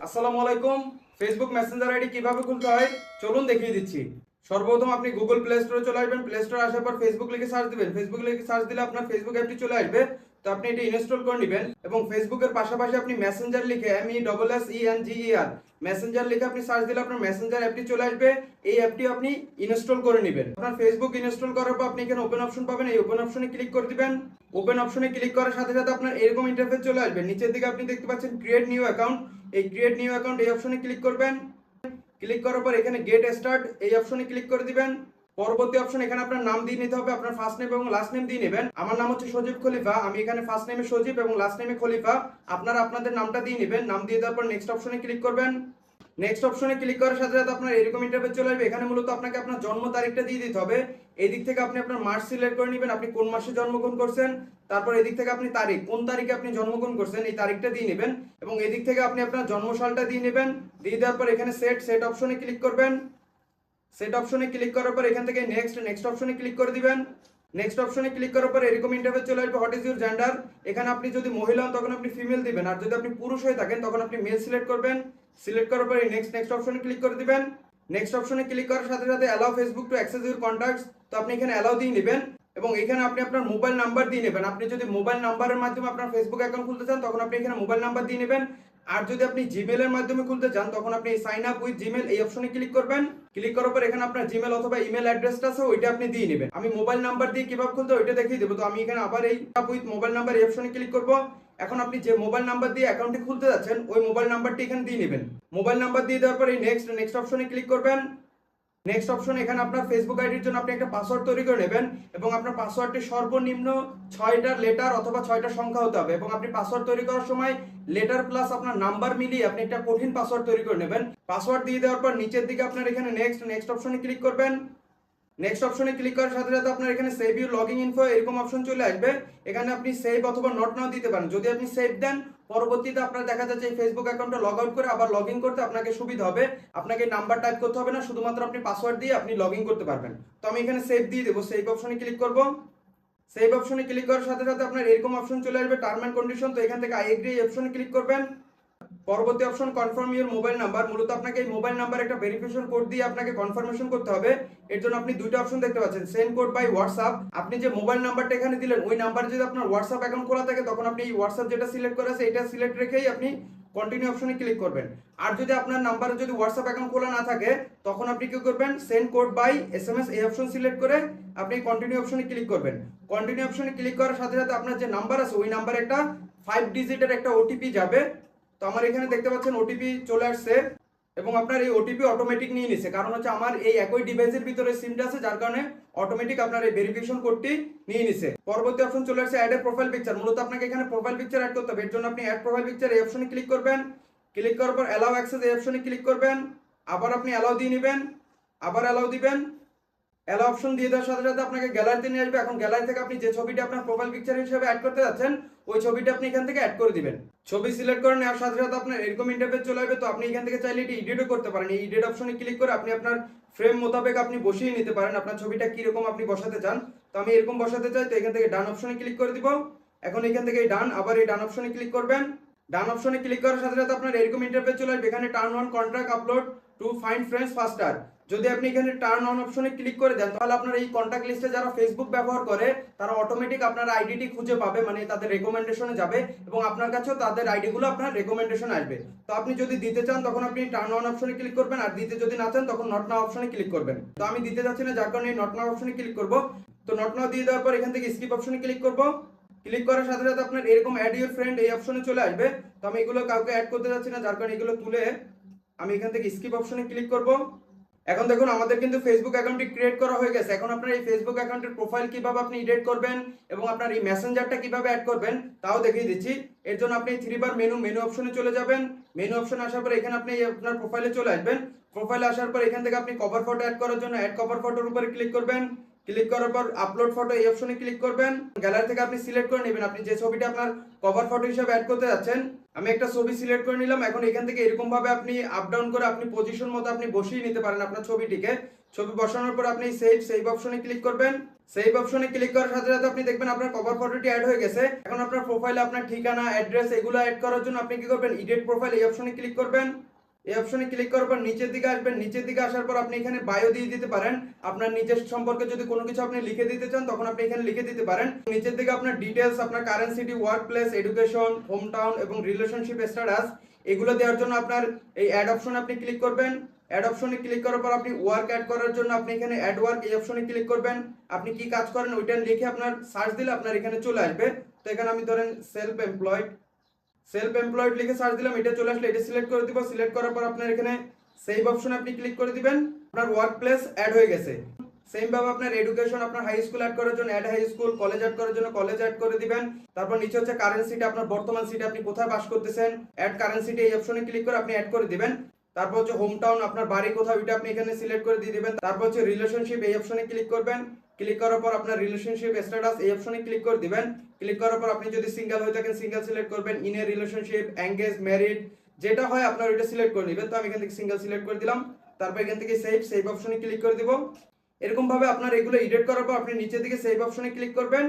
আসসালামু আলাইকুম। Facebook Messenger ID কিভাবে খুলতে হয় চলুন দেখিয়ে দিচ্ছি। সর্বপ্রথম আপনি গুগল প্লে স্টোরে চলে আসবেন। প্লে স্টোরে আসার পর ফেসবুক লিখে সার্চ দিবেন। ফেসবুক লিখে সার্চ দিলে আপনার ফেসবুক অ্যাপটি চলে আসবে। তো আপনি এটি ইনস্টল করে নেবেন এবং ফেসবুকের পাশাপাশি আপনি মেসেঞ্জার লিখে MESSENGER মেসেঞ্জার লিখে আপনি সার্চ দিলে আপনার মেসেঞ্জার অ্যাপটি চলে আসবে। এই অ্যাপটি আপনি ইনস্টল করে নেবেন। আপনার ফেসবুক ইনস্টল করার পর আপনি এখানে ওপেন অপশন পাবেন। এই ওপেন অপশনে ক্লিক করে দিবেন। ওপেন অপশনে ক্লিক করার সাথে সাথে আপনার এরকম ইন্টারফেস চলে আসবে। নিচের দিকে আপনি দেখতে পাচ্ছেন ক্রিয়েট নিউ অ্যাকাউন্ট। এই ক্রিয়েট নিউ অ্যাকাউন্ট এই অপশনে ক্লিক করবেন। ক্লিক করার পর এখানে গেট স্টার্ট এই অপশনে ক্লিক করে দিবেন। পরবর্তী অপশন এখানে আপনার নাম দিয়ে নিতে হবে। আপনার ফার্স্ট নেম এবং লাস্ট নেম দিয়ে নেবেন। আমার নাম হচ্ছে সজীব খলিফা। আমি এখানে ফার্স্ট নেমে সজীব এবং লাস্ট নেমে খলিফা। আপনারা আপনাদের নামটা দিয়ে নেবেন। নাম দিয়ে দেওয়ার পর নেক্সট অপশনে ক্লিক করবেন। নেক্সট অপশনে ক্লিক করার সাথে সাথে আপনার এরকম ইন্টারফেস চলে আসবে। এখানে মূলত আপনাকে আপনার জন্ম তারিখটা দিয়ে দিতে হবে। এই দিক থেকে আপনি আপনার মাস সিলেক্ট করে নেবেন, আপনি কোন মাসে জন্মগ্রহণ করছেন। তারপর এদিক থেকে আপনি তারিখ, কোন তারিখে আপনি জন্মগ্রহণ করছেন এই তারিখটা দিয়ে নেবেন এবং এদিক থেকে আপনি আপনার জন্মসালটা দিয়ে নেবেন। দিয়ে দেওয়ার পর এখানে সেট অপশনে ক্লিক করবেন। সেট অপশনে ক্লিক করার পর এখান থেকে নেক্সট অপশনে ক্লিক করে দিবেন। নেক্সট অপশনে ক্লিক করার পর এরকম ইন্টারফেস চলে আসবে। What is your gender. এখানে আপনি যদি মহিলা হন তখন আপনি ফিমেল দিবেন, আর যদি আপনি পুরুষ হয়ে থাকেন তখন আপনি মেল সিলেক্ট করবেন। সিলেক্ট করার পর নেক্সট অপশনে ক্লিক করে দিবেন। নেক্সট অপশনে ক্লিক করার সাথে সাথে allow Facebook to access your contacts. তো আপনি এখানে অ্যালাউ দিয়ে নেবেন এবং এখানে আপনি আপনার মোবাইল নাম্বার দিয়ে নেবেন। আপনি যদি মোবাইল নাম্বারের মাধ্যমে আপনার ফেসবুক অ্যাকাউন্ট খুলতে চান তখন আপনি এখানে মোবাইল নাম্বার দিয়ে নেবেন। আর যদি আপনি জিমেলের মাধ্যমে খুলতে চান তখন আপনি সাইন আপ উইথ জিমেল এই অপশনে ক্লিক করবেন। ক্লিক করার পর এখানে আপনার জিমেল অথবা ইমেল অ্যাড্রেসটা আছে ওইটা আপনি দিয়ে নেবেন। আমি মোবাইল নাম্বার দিয়ে কিভাবে খুলতে হয় ওইটা দেখিয়ে দেবো। তো আমি এখানে আবার এই আপ উইথ মোবাইল নাম্বার এই অপশনে ক্লিক করব। এখন আপনি যে মোবাইল নাম্বার দিয়ে অ্যাকাউন্টটি খুলতে যাচ্ছেন ওই মোবাইল নাম্বারটি এখানে দিয়ে নেবেন। মোবাইল নাম্বার দিয়ে দেওয়ার পর এই নেক্সট অপশনে ক্লিক করবেন। নেক্সট অপশন এখানে আপনার ফেসবুক আইডির জন্য আপনি একটা পাসওয়ার্ড তৈরি করে নেবেন এবং আপনার পাসওয়ার্ডটি সর্বনিম্ন 6টা লেটার অথবা 6টা সংখ্যা হতে হবে এবং আপনি পাসওয়ার্ড তৈরি করার সময় লেটার প্লাস আপনার নাম্বার মিলিয়ে আপনি একটা কঠিন পাসওয়ার্ড তৈরি করে নেবেন। পাসওয়ার্ড দিয়ে দেওয়ার পর নিচের দিকে আপনার এখানে নেক্সট অপশনে ক্লিক করবেন। নেক্সট অপশনে ক্লিক করার সাথে সাথে আপনার এখানে সেভ ইউর লগইন ইনফো এরকম অপশন চলে আসবে। এখানে আপনি সেভ অথবা নট নাও দিতে পারেন। যদি আপনি সেভ দেন পরবর্তীতে আপনার দেখা যাচ্ছে এই ফেসবুক অ্যাকাউন্টটা লগ আউট করে আবার লগ ইন করতে আপনাকে সুবিধা হবে। আপনাকে নাম্বার টাইপ করতে হবে না, শুধুমাত্র আপনি পাসওয়ার্ড দিয়ে আপনি লগ ইন করতে পারবেন। তো আমি এখানে সেভ দিয়ে দেবো। সেভ অপশনে ক্লিক করব। সেভ অপশনে ক্লিক করার সাথে সাথে আপনার এরকম অপশন চলে আসবে টার্ম অ্যান্ড কন্ডিশন। তো এখান থেকে আই এগ্রি এই অপশনে ক্লিক করবেন। পরবর্তী option confirm your mobile number. মূলত আপনাকে এই মোবাইল নাম্বার একটা ভেরিফিকেশন কোড দিয়ে আপনাকে কনফার্মেশন করতে হবে। এর জন্য আপনি দুইটা অপশন দেখতে পাচ্ছেন, সেন্ড কোড বাই হোয়াটসঅ্যাপ। আপনি যে মোবাইল নাম্বারটা এখানে দিলেন ওই নাম্বারে যদি আপনার হোয়াটসঅ্যাপ অ্যাকাউন্ট খোলা থাকে তখন আপনি এই হোয়াটসঅ্যাপ যেটা সিলেক্ট করা আছে এটা সিলেক্ট রেখেই আপনি কন্টিনিউ অপশনে ক্লিক করবেন। আর যদি আপনার নাম্বারে যদি হোয়াটসঅ্যাপ অ্যাকাউন্ট খোলা না থাকে তখন আপনি কি করবেন, সেন্ড কোড বাই SMS এই অপশন সিলেক্ট করে আপনি কন্টিনিউ অপশনে ক্লিক করবেন। কন্টিনিউ অপশনে ক্লিক করার সাথে সাথে আপনার যে নাম্বার আছে ওই নাম্বারে একটা 5 ডিজিটের একটা ওটিপি যাবে। তো আমার এখানে দেখতে পাচ্ছেন ওটিপি চলে আসছে এবং আপনার এই ওটিপি অটোমেটিক নিয়ে নিছে, কারণ হচ্ছে আমার এই একই ডিভাইসের ভিতরে সিমটা আছে যার কারণে অটোমেটিক আপনার এই ভেরিফিকেশন কোডটি নিয়ে নিছে। পরবর্তী অপশন চলে আসছে অ্যাড এ প্রোফাইল পিকচার। মূলত আপনাকে এখানে প্রোফাইল পিকচার অ্যাড করতে হবে। এর জন্য আপনি অ্যাড প্রোফাইল পিকচার এই অপশনে ক্লিক করবেন। ক্লিক করার পর অ্যালাউ অ্যাক্সেস এই অপশনে ক্লিক করবেন। আবার আপনি অ্যালাউ দিয়ে নেবেন, আবার অ্যালাউ দিবেন। অ্যালাউ অপশন দিয়ে দেওয়ার সাথে সাথে আপনাকে গ্যালারিতে নিয়ে আসবে। এখন গ্যালারি থেকে আপনি যে ছবিটা আপনার প্রোফাইল পিকচার হিসেবে অ্যাড করতে যাচ্ছেন ওই ছবিটা আপনি এখান থেকে অ্যাড করে দিবেন। ছবি সিলেক্ট করে নেওয়ার সাথে সাথে আপনার এরকম ইন্টারফেস চলে আসবে। তো আপনি এখান থেকে চাইলে এটি এডিটও করতে পারেন। এই এডিট অপশনে ক্লিক করে আপনি আপনার ফ্রেম মোতাবেক আপনি বসিয়ে নিতে পারেন আপনার ছবিটা কিরকম আপনি বসাতে চান। তো আমি এরকম বসাতে চাই, তো এখান থেকে ডান অপশনে ক্লিক করে দিব। এখন এখান থেকে ডান, আবার এই ডান অপশনে ক্লিক করবেন। ডান অপশনে ক্লিক করার সাথে সাথে আপনার এরকম ইন্টারফেস চলে আসবে। এখানে turn on contract upload to find friends ফাস্টার। যদি আপনি এখানে টার্ন অন অপশনে ক্লিক করে দেন তাহলে আপনার এই কন্ট্যাক্ট লিস্টে যারা ফেসবুক ব্যবহার করে তারা অটোমেটিক আপনার আইডিটি খুঁজে পাবে, মানে তাদের রেকমেন্ডেশনে যাবে এবং আপনার কাছেও তাদের আইডিগুলো আপনার রেকমেন্ডেশন আসবে। তো আপনি যদি দিতে চান তখন আপনি টার্ন অন অপশনে ক্লিক করবেন, আর দিতে যদি না চান তখন নট নাও অপশনে ক্লিক করবেন। তো আমি দিতে যাচ্ছি না যার কারণে নট নাও অপশনে ক্লিক করব। তো নট নাও দিয়ে দেওয়ার পর এখান থেকে স্কিপ অপশনে ক্লিক করব। ক্লিক করার সাথে সাথে আপনার এরকম অ্যাড ইউর ফ্রেন্ড এই অপশনে চলে আসবে। তো আমি এগুলো কাউকে অ্যাড করতে যাচ্ছি না যার কারণে এগুলো তুলে আমি এখান থেকে স্কিপ অপশনে ক্লিক করব। এখন দেখুন আমাদের কিন্তু ফেসবুক অ্যাকাউন্টটি ক্রিয়েট করা হয়ে গেছে। এখন আপনার এই ফেসবুক অ্যাকাউন্টের প্রোফাইল কিভাবে আপনি এডিট করবেন এবং আপনার এই মেসেঞ্জারটা কিভাবে অ্যাড করবেন তাও দেখিয়ে দিচ্ছি। এর জন্য আপনি 3 বার মেনু অপশনে চলে যাবেন। মেনু অপশনে আসার পর এখানে আপনি আপনার প্রোফাইলে চলে আসবেন। প্রোফাইলে আসার পর এখান থেকে আপনি কভার ফটো অ্যাড করার জন্য অ্যাড কভার ফটোর উপরে ক্লিক করবেন। ক্লিক করার পর আপলোড ফটো এই অপশনে ক্লিক করবেন। গ্যালারি থেকে আপনি সিলেক্ট করে নেবেন আপনি যে ছবিটা আপনার কভার ফটো হিসেবে অ্যাড করতে যাচ্ছেন। আমি একটা ছবি সিলেক্ট করে নিলাম। এখন এখান থেকে এরকম ভাবে আপনি আপ ডাউন করে আপনি পজিশন মতো আপনি বসিয়ে নিতে পারেন আপনার ছবিটিকে। ছবি বসানোর পর আপনি সেভ অপশনে ক্লিক করবেন। সেভ অপশনে ক্লিক করার সাথে সাথে আপনি দেখবেন আপনার কভার ফটোটি অ্যাড হয়ে গেছে। এখন আপনার প্রোফাইলে আপনার ঠিকানা, অ্যাড্রেস এগুলো অ্যাড করার জন্য আপনি কি করবেন, এডিট প্রোফাইল এই অপশনে ক্লিক করবেন। এই অপশনে ক্লিক করার পর নিচের দিকে আসবেন। নিচের দিকে আসার পর আপনি এখানে বায়ো দিয়ে দিতে পারেন। আপনার নিজের সম্পর্কে যদি কোনো কিছু আপনি লিখে দিতে চান তখন আপনি এখানে লিখে দিতে পারেন। নিচের দিকে আপনার ডিটেলস, আপনার current city, work place, education, home town এবং রিলেশনশিপ স্ট্যাটাস এগুলো দেওয়ার জন্য আপনার এই অ্যাড অপশনে আপনি ক্লিক করবেন। অ্যাড অপশনে ক্লিক করার পর আপনি ওয়ার্ক অ্যাড করার জন্য আপনি এখানে অ্যাড ওয়ার্ক এই অপশনে ক্লিক করবেন। আপনি কি কাজ করেন ওইটা লিখে আপনার সার্চ দিলে আপনার এখানে চলে আসবে। তো এখানে আমি ধরেন সেলফ এমপ্লয়েড লিখে সার্চ দিলাম, এটা চলে আসলে এটা সিলেক্ট করে দিব। সিলেক্ট করার পর আপনার এখানে সেভ অপশনে আপনি ক্লিক করে দিবেন। আপনার ওয়ার্ক প্লেস অ্যাড হয়ে গেছে। সেম ভাবে আপনার এডুকেশন, আপনার হাই স্কুল অ্যাড করার জন্য add high school, college add করার জন্য কলেজ অ্যাড করে দিবেন। তারপর নিচে হচ্ছে কারেন্ট সিটি, আপনার বর্তমান সিটি, আপনি কোথায় বাস করতেছেন, অ্যাড কারেন্ট সিটি এই অপশনে ক্লিক করে আপনি অ্যাড করে দিবেন। তারপর হচ্ছে হোম টাউন, আপনার বাড়ি কোথাও এটা আপনি এখানে সিলেক্ট করে দিয়ে দিবেন। তারপর হচ্ছে রিলেশনশিপ এই অপশনে ক্লিক করবেন। ক্লিক করার পর আপনার রিলেশনশিপ স্ট্যাটাস এই অপশনে ক্লিক করে দিবেন। ক্লিক করার পর আপনি যদি সিঙ্গেল হয়ে থাকেন সিঙ্গেল সিলেক্ট করবেন। In a relationship, engage, married যেটা হয় আপনার ওইটা সিলেক্ট করে নেবেন। তো আমি এখান থেকে সিঙ্গেল সিলেক্ট করে দিলাম। তারপর এখান থেকে সেভ অপশনে ক্লিক করে দিব। এরকম ভাবে আপনার এগুলো এডিট করার পর আপনি নিচের দিকে সেভ অপশনে ক্লিক করবেন।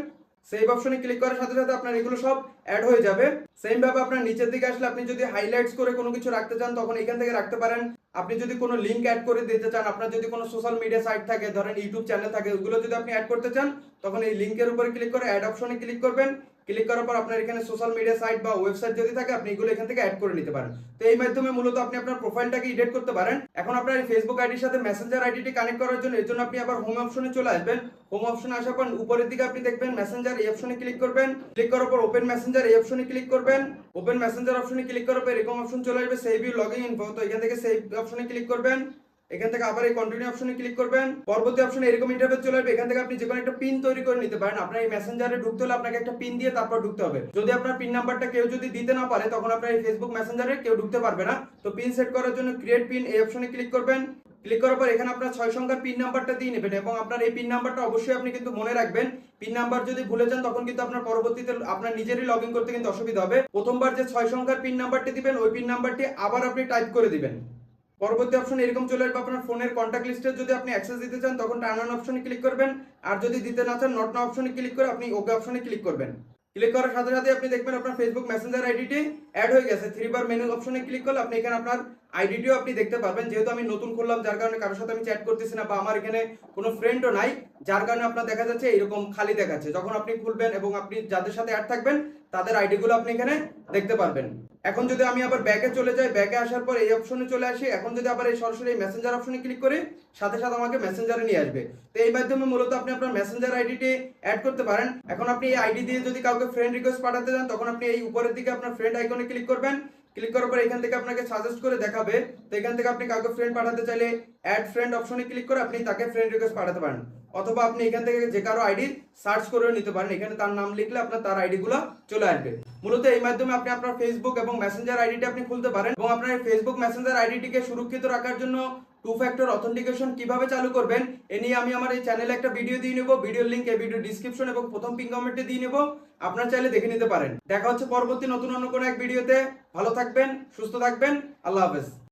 সেভ অপশনে ক্লিক করার সাথে সাথে আপনার এগুলো সব অ্যাড হয়ে যাবে। সেম ভাবে আপনার নিচের দিকে আসলে আপনি যদি হাইলাইটস করে কোনো কিছু রাখতে চান তখন এখান থেকে রাখতে পারেন। আপনি যদি কোনো লিংক অ্যাড করে দিতে চান, আপনার যদি কোনো সোশ্যাল মিডিয়া সাইট থাকে, ধরেন ইউটিউব চ্যানেল থাকে, ওগুলো যদি আপনি অ্যাড করতে চান তখন এই লিংকের উপরে ক্লিক করে অ্যাড অপশনে ক্লিক করবেন। ক্লিক করার পর আপনার এখানে সোশ্যাল মিডিয়া সাইট বা ওয়েবসাইট যদি থাকে আপনি এগুলো এখান থেকে অ্যাড করে নিতে পারেন। তো এই মাধ্যমে মূলত আপনি আপনার প্রোফাইলটাকে এডিট করতে পারেন। এখন আপনার ফেসবুক আইডির সাথে মেসেঞ্জার আইডিটি কানেক্ট করার জন্য এর জন্য আপনি আবার হোম অপশনে চলে আসবেন। হোম অপশনে আসার পর উপরের দিকে আপনি দেখবেন মেসেঞ্জার এই অপশনে ক্লিক করবেন। ক্লিক করার পর ওপেন মেসেঞ্জার এই অপশনে ক্লিক করবেন। ওপেন মেসেঞ্জার অপশনে ক্লিক করার পর এরকম অপশন চলে আসবে সেভ ইউর লগইন ইনফো। তো এখান থেকে সেভ অপশনে ক্লিক করবেন। এখান থেকে আবার এই কন্টিনিউ অপশনে ক্লিক করবেন। পরবর্তী অপশনে এরকম ইন্টারফেস চলে আসবে। এখান থেকে আপনি যে কোনো একটা পিন তৈরি করে নিতে পারেন। আপনার এই মেসেঞ্জারে ঢুকতে হলে আপনাকে একটা পিন দিয়ে তারপর ঢুকতে হবে। যদি আপনার পিন নাম্বারটা কেউ যদি দিতে না পারে তখন আপনার এই ফেসবুক মেসেঞ্জারে কেউ ঢুকতে পারবে না। তো পিন সেট করার জন্য ক্রিয়েট পিন এই অপশনে ক্লিক করবেন। ক্লিক করার পর এখানে আপনার 6 সংখ্যার পিন নাম্বারটা দিয়ে নেবেন এবং আপনার এই পিন নাম্বারটা অবশ্যই আপনি কিন্তু মনে রাখবেন। পিন নাম্বার যদি ভুলে যান তখন কিন্তু আপনার পরবর্তীতে আপনার নিজেরই লগইন করতে কিন্তু অসুবিধা হবে। প্রথমবার যে 6 সংখ্যার পিন নাম্বারটি দিবেন ওই পিন নাম্বারটি আবার আপনি টাইপ করে দিবেন। পরবর্তী অপশন এরকম চলে আসবে। আপনার ফোনের কন্ট্যাক্ট লিস্টে যদি আপনি অ্যাক্সেস দিতে চান তখন টার্ন অন অপশনে ক্লিক করবেন। আর যদি দিতে না চান নট নাও অপশনে ক্লিক করে আপনি ওকে অপশনে ক্লিক করবেন। ক্লিক করার সাথে সাথে আপনি দেখবেন আপনার ফেসবুক মেসেঞ্জার আইডিটি অ্যাড হয়ে গেছে। 3 বার মেনু অপশনে ক্লিক করলে আপনি এখানে আপনার আইডিটিও আপনি দেখতে পারবেন। যেহেতু আমি নতুন খুললাম যার কারণে কারোর সাথে আমি চ্যাট করতেছি না বা আমার এখানে কোনো ফ্রেন্ডও নাই, যার কারণে আপনার দেখা যাচ্ছে এরকম খালি দেখাচ্ছে। যখন আপনি খুলবেন এবং আপনি যাদের সাথে অ্যাড থাকবেন তাদের আইডিগুলো আপনি এখানে দেখতে পারবেন। এখন যদি আমি আবার ব্যাকে চলে যাই, ব্যাকে আসার পর এই অপশনে চলে আসি। এখন যদি আবার এই সরাসরি মেসেঞ্জার অপশনে ক্লিক করি সাথে সাথে আমাকে মেসেঞ্জারে নিয়ে আসবে। তো এই মাধ্যমে মূলত আপনি আপনার মেসেঞ্জার আইডিটি অ্যাড করতে পারেন। এখন আপনি এই আইডি দিয়ে যদি কাউকে ফ্রেন্ড রিকোয়েস্ট পাঠাতে চান তখন আপনি এই উপরের দিকে আপনার ফ্রেন্ড আইকনে ক্লিক করবেন। ক্লিক করার পর এখান থেকে আপনাকে সাজেস্ট করে দেখাবে। তো এখান থেকে আপনি কাউকে ফ্রেন্ড পাঠাতে চাইলে অ্যাড ফ্রেন্ড অপশনে ক্লিক করে আপনি তাকে ফ্রেন্ড রিকোয়েস্ট পাঠাতে পারেন। অথবা আপনি এখান থেকে যে কারো আইডি সার্চ করে নিতে পারেন। এখানে তার নাম লিখলে আপনার তার আইডিগুলো চলে আসবে। মূলত এই মাধ্যমে আপনি আপনার ফেসবুক এবং মেসেঞ্জার আইডিটি আপনি খুলতে পারেন। এবং আপনার এই ফেসবুক মেসেঞ্জার আইডিটিকে সুরক্ষিত রাখার জন্য 2 ফ্যাক্টর অথেন্টিকেশন কিভাবে চালু করবেন এ নিয়ে আমি আমার এই চ্যানেলে একটা ভিডিও দিয়ে নেব। ভিডিওর লিংক এই ভিডিও ডেসক্রিপশন এবং প্রথম পিন কমেন্টে দিয়ে নেব। আপনারা চাইলে দেখে নিতে পারেন। দেখা হচ্ছে পরবর্তী নতুন অন্য কোনো এক ভিডিওতে। ভালো থাকবেন, সুস্থ থাকবেন। আল্লাহ হাফেজ।